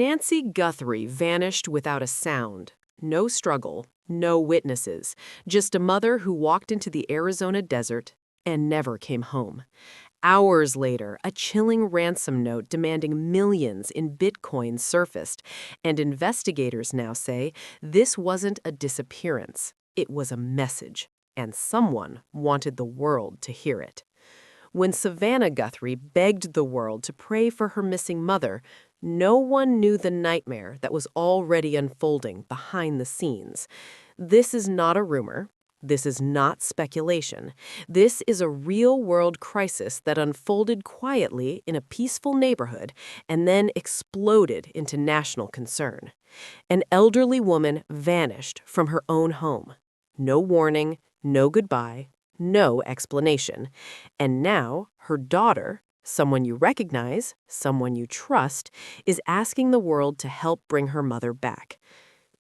Nancy Guthrie vanished without a sound. No struggle, no witnesses, just a mother who walked into the Arizona desert and never came home. Hours later, a chilling ransom note demanding millions in Bitcoin surfaced, and investigators now say this wasn't a disappearance. It was a message, and someone wanted the world to hear it. When Savannah Guthrie begged the world to pray for her missing mother, no one knew the nightmare that was already unfolding behind the scenes. This is not a rumor. This is not speculation. This is a real-world crisis that unfolded quietly in a peaceful neighborhood and then exploded into national concern. An elderly woman vanished from her own home. No warning, no goodbye, no explanation. And now her daughter, someone you recognize, someone you trust, is asking the world to help bring her mother back.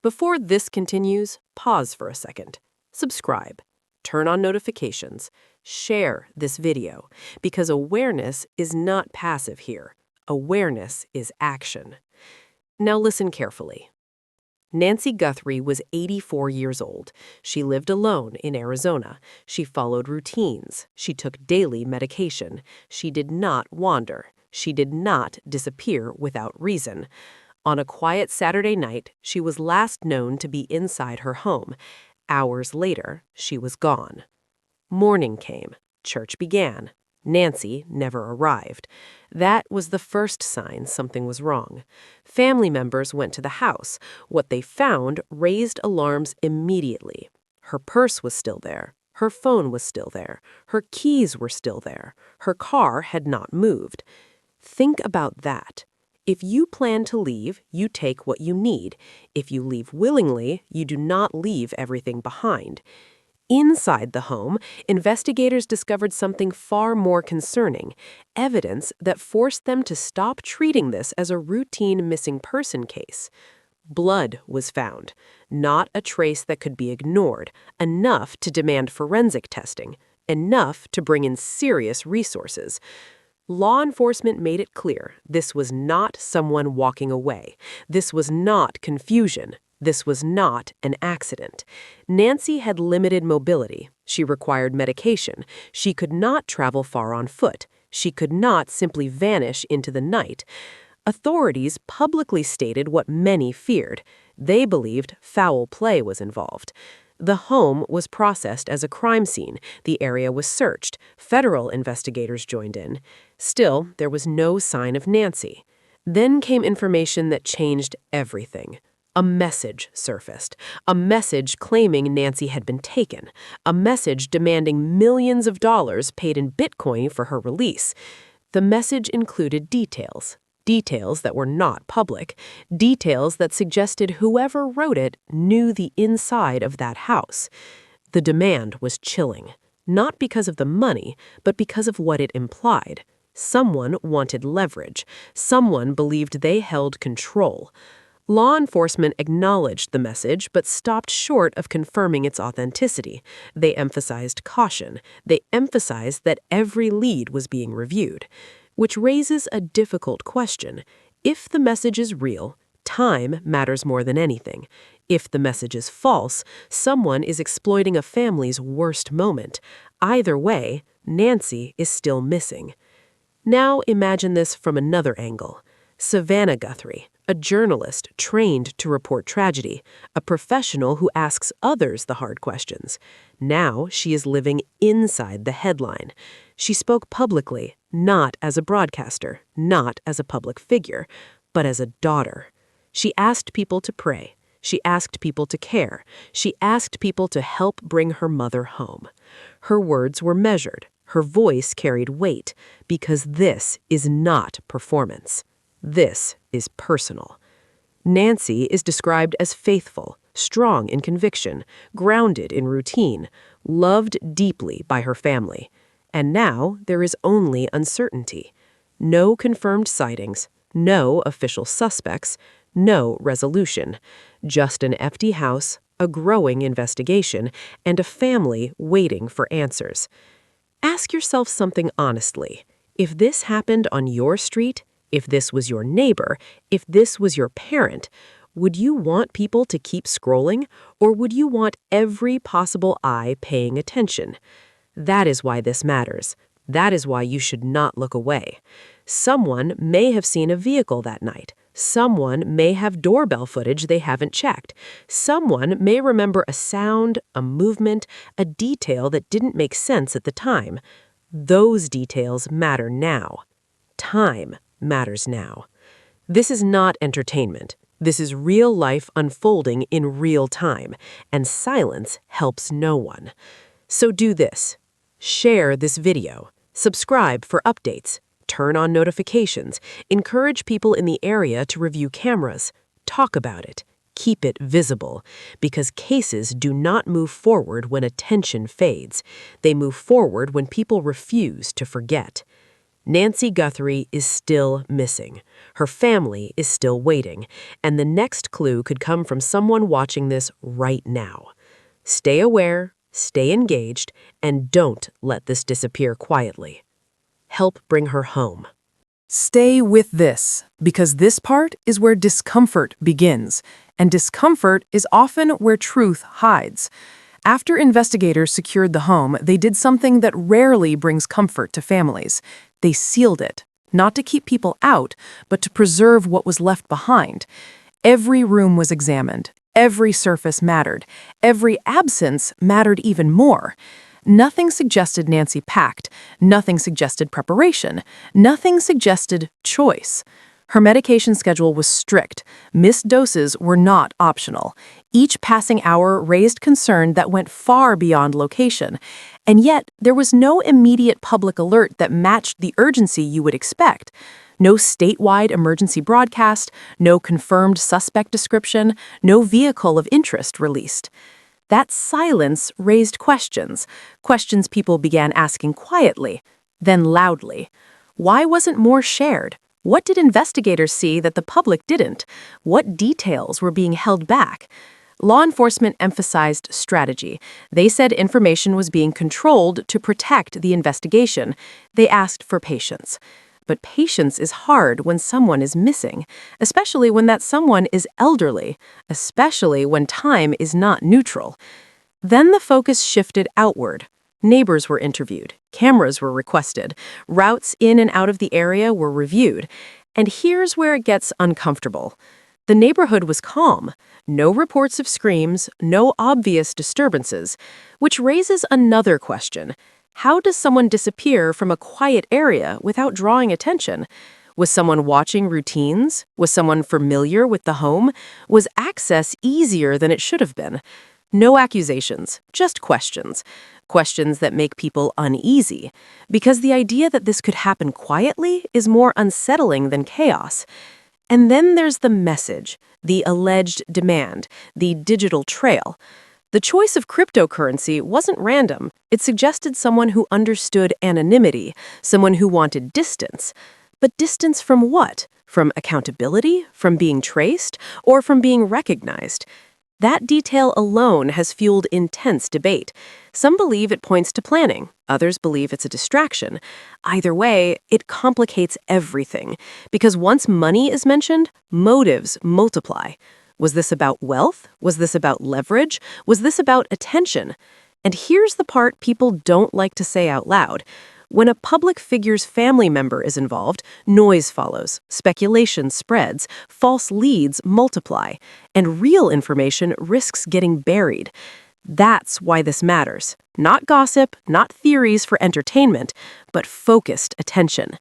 Before this continues, pause for a second. Subscribe, turn on notifications, share this video, because awareness is not passive here. Awareness is action. Now listen carefully. Nancy Guthrie was 84 years old. She lived alone in Arizona. She followed routines. She took daily medication. She did not wander. She did not disappear without reason. On a quiet Saturday night, she was last known to be inside her home. Hours later, she was gone. Morning came. Church began. Nancy never arrived. That was the first sign something was wrong. Family members went to the house. What they found raised alarms immediately. Her purse was still there. Her phone was still there. Her keys were still there. Her car had not moved. Think about that. If you plan to leave, you take what you need. If you leave willingly, you do not leave everything behind. Inside the home, investigators discovered something far more concerning, evidence that forced them to stop treating this as a routine missing person case. Blood was found, not a trace that could be ignored, enough to demand forensic testing, enough to bring in serious resources. Law enforcement made it clear this was not someone walking away. This was not confusion. This was not an accident. Nancy had limited mobility. She required medication. She could not travel far on foot. She could not simply vanish into the night. Authorities publicly stated what many feared. They believed foul play was involved. The home was processed as a crime scene. The area was searched. Federal investigators joined in. Still, there was no sign of Nancy. Then came information that changed everything. A message surfaced. A message claiming Nancy had been taken. A message demanding millions of dollars paid in Bitcoin for her release. The message included details. Details that were not public, details that suggested whoever wrote it knew the inside of that house. The demand was chilling, not because of the money, but because of what it implied. Someone wanted leverage. Someone believed they held control. Law enforcement acknowledged the message but stopped short of confirming its authenticity. They emphasized caution. They emphasized that every lead was being reviewed. Which raises a difficult question. If the message is real, time matters more than anything. If the message is false, someone is exploiting a family's worst moment. Either way, Nancy is still missing. Now imagine this from another angle. Savannah Guthrie, a journalist trained to report tragedy, a professional who asks others the hard questions. Now she is living inside the headline. She spoke publicly, not as a broadcaster, not as a public figure, but as a daughter. She asked people to pray. She asked people to care. She asked people to help bring her mother home. Her words were measured. Her voice carried weight, because this is not performance. This is personal. Nancy is described as faithful, strong in conviction, grounded in routine, loved deeply by her family. And now there is only uncertainty. No confirmed sightings, no official suspects, no resolution. Just an empty house, a growing investigation, and a family waiting for answers. Ask yourself something honestly. If this happened on your street, if this was your neighbor, if this was your parent, would you want people to keep scrolling, or would you want every possible eye paying attention? That is why this matters. That is why you should not look away. Someone may have seen a vehicle that night. Someone may have doorbell footage they haven't checked. Someone may remember a sound, a movement, a detail that didn't make sense at the time. Those details matter now. Time matters now. This is not entertainment. This is real life unfolding in real time, and silence helps no one. So do this. Share this video. Subscribe for updates. Turn on notifications. Encourage people in the area to review cameras. Talk about it. Keep it visible. Because cases do not move forward when attention fades. They move forward when people refuse to forget. Nancy Guthrie is still missing. Her family is still waiting. And the next clue could come from someone watching this right now. Stay aware, stay engaged, and don't let this disappear quietly. Help bring her home. Stay with this, because this part is where discomfort begins, and discomfort is often where truth hides. After investigators secured the home, they did something that rarely brings comfort to families. They sealed it, not to keep people out, but to preserve what was left behind. Every room was examined. Every surface mattered. Every absence mattered even more. Nothing suggested Nancy packed. Nothing suggested preparation. Nothing suggested choice. Her medication schedule was strict. Missed doses were not optional. Each passing hour raised concern that went far beyond location. And yet, there was no immediate public alert that matched the urgency you would expect. No statewide emergency broadcast, no confirmed suspect description, no vehicle of interest released. That silence raised questions people began asking quietly, then loudly. Why wasn't more shared? What did investigators see that the public didn't? What details were being held back? Law enforcement emphasized strategy. They said information was being controlled to protect the investigation. They asked for patience. But patience is hard when someone is missing, especially when that someone is elderly, especially when time is not neutral. Then the focus shifted outward. Neighbors were interviewed, cameras were requested, routes in and out of the area were reviewed. And here's where it gets uncomfortable. The neighborhood was calm, no reports of screams, no obvious disturbances, which raises another question. How does someone disappear from a quiet area without drawing attention? Was someone watching routines? Was someone familiar with the home? Was access easier than it should have been? No accusations, just questions. Questions that make people uneasy, because the idea that this could happen quietly is more unsettling than chaos. And then there's the message, the alleged demand, the digital trail. The choice of cryptocurrency wasn't random. It suggested someone who understood anonymity, someone who wanted distance. But distance from what? From accountability? From being traced? Or from being recognized? That detail alone has fueled intense debate. Some believe it points to planning. Others believe it's a distraction. Either way, it complicates everything. Because once money is mentioned, motives multiply. Was this about wealth? Was this about leverage? Was this about attention? And here's the part people don't like to say out loud. When a public figure's family member is involved, noise follows, speculation spreads, false leads multiply, and real information risks getting buried. That's why this matters. Not gossip, not theories for entertainment, but focused attention.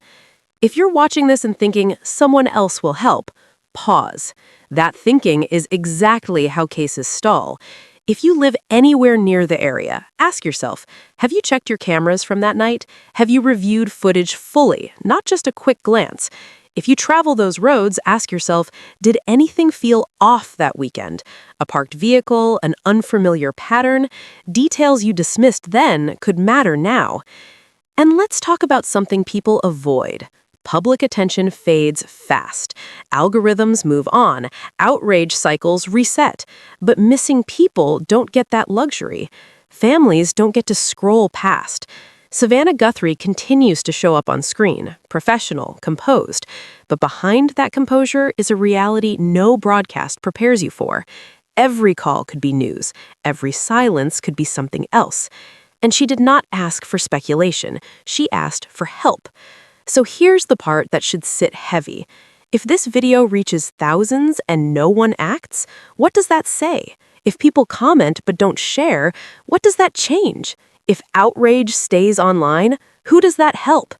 If you're watching this and thinking someone else will help, pause. That thinking is exactly how cases stall. If you live anywhere near the area, ask yourself, have you checked your cameras from that night? Have you reviewed footage fully, not just a quick glance? If you travel those roads, ask yourself, did anything feel off that weekend? A parked vehicle, an unfamiliar pattern? Details you dismissed then could matter now. And let's talk about something people avoid. Public attention fades fast. Algorithms move on. Outrage cycles reset. But missing people don't get that luxury. Families don't get to scroll past. Savannah Guthrie continues to show up on screen, professional, composed. But behind that composure is a reality no broadcast prepares you for. Every call could be news. Every silence could be something else. And she did not ask for speculation. She asked for help. So here's the part that should sit heavy. If this video reaches thousands and no one acts, what does that say? If people comment but don't share, what does that change? If outrage stays online, who does that help?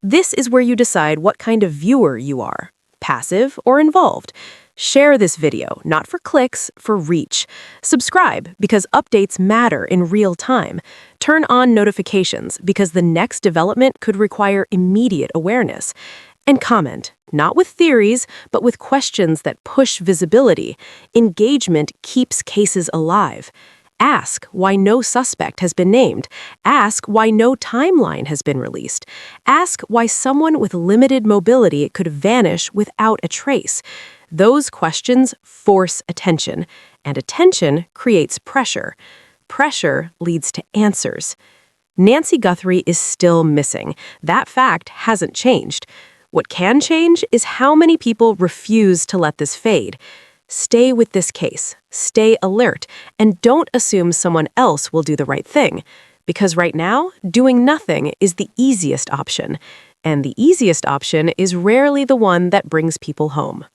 This is where you decide what kind of viewer you are, passive or involved. Share this video, not for clicks, for reach. Subscribe, because updates matter in real time. Turn on notifications, because the next development could require immediate awareness. And comment, not with theories, but with questions that push visibility. Engagement keeps cases alive. Ask why no suspect has been named. Ask why no timeline has been released. Ask why someone with limited mobility could vanish without a trace. Those questions force attention, and attention creates pressure. Pressure leads to answers. Nancy Guthrie is still missing. That fact hasn't changed. What can change is how many people refuse to let this fade. Stay with this case, stay alert, and don't assume someone else will do the right thing. Because right now, doing nothing is the easiest option. And the easiest option is rarely the one that brings people home.